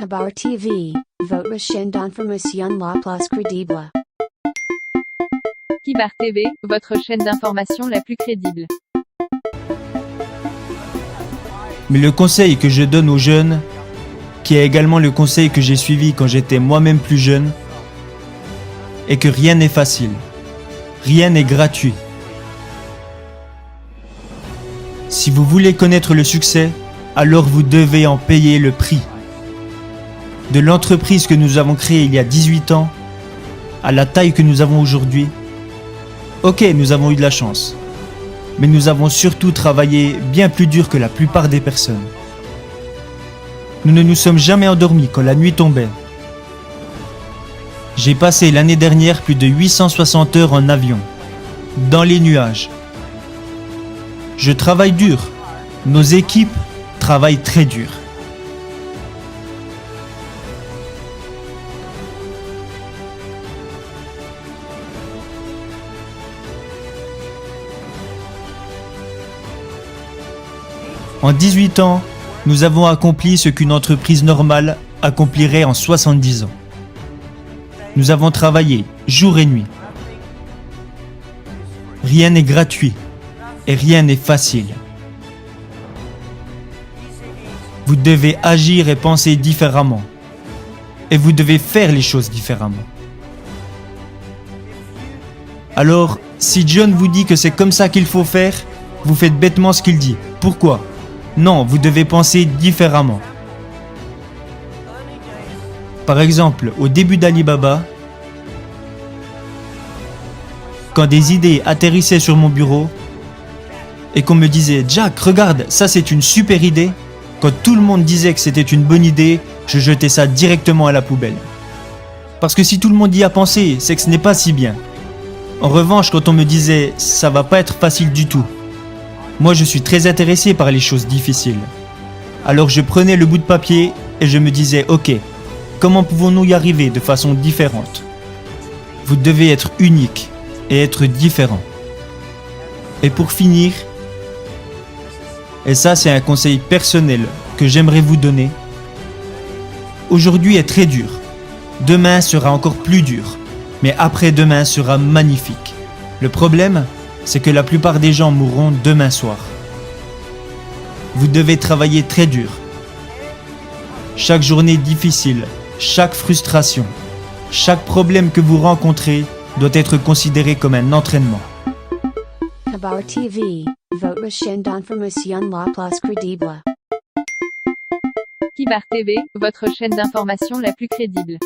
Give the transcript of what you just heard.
Kabar TV, votre chaîne d'information la plus crédible. Kibar TV, votre chaîne d'information la plus crédible. Mais le conseil que je donne aux jeunes, qui est également le conseil que j'ai suivi quand j'étais moi-même plus jeune, est que rien n'est facile, rien n'est gratuit. Si vous voulez connaître le succès, alors vous devez en payer le prix. De l'entreprise que nous avons créée il y a 18 ans, à la taille que nous avons aujourd'hui, ok, nous avons eu de la chance, mais nous avons surtout travaillé bien plus dur que la plupart des personnes. Nous ne nous sommes jamais endormis quand la nuit tombait. J'ai passé l'année dernière plus de 860 heures en avion, dans les nuages. Je travaille dur, nos équipes travaillent très dur. En 18 ans, nous avons accompli ce qu'une entreprise normale accomplirait en 70 ans. Nous avons travaillé jour et nuit. Rien n'est gratuit et rien n'est facile. Vous devez agir et penser différemment. Et vous devez faire les choses différemment. Alors, si John vous dit que c'est comme ça qu'il faut faire, vous faites bêtement ce qu'il dit. Pourquoi ? Non, vous devez penser différemment. Par exemple, au début d'Alibaba, quand des idées atterrissaient sur mon bureau et qu'on me disait « Jack, regarde, ça c'est une super idée », quand tout le monde disait que c'était une bonne idée, je jetais ça directement à la poubelle. Parce que si tout le monde y a pensé, c'est que ce n'est pas si bien. En revanche, quand on me disait « ça va pas être facile du tout », moi je suis très intéressé par les choses difficiles. Alors je prenais le bout de papier et je me disais « Ok, comment pouvons-nous y arriver de façon différente ?» Vous devez être unique et être différent. Et pour finir, et ça c'est un conseil personnel que j'aimerais vous donner, aujourd'hui est très dur, demain sera encore plus dur, mais après-demain sera magnifique. Le problème, c'est que la plupart des gens mourront demain soir. Vous devez travailler très dur. Chaque journée difficile, chaque frustration, chaque problème que vous rencontrez doit être considéré comme un entraînement. Kabar TV, votre chaîne d'information la plus crédible. Kibar TV, votre chaîne d'information la plus crédible.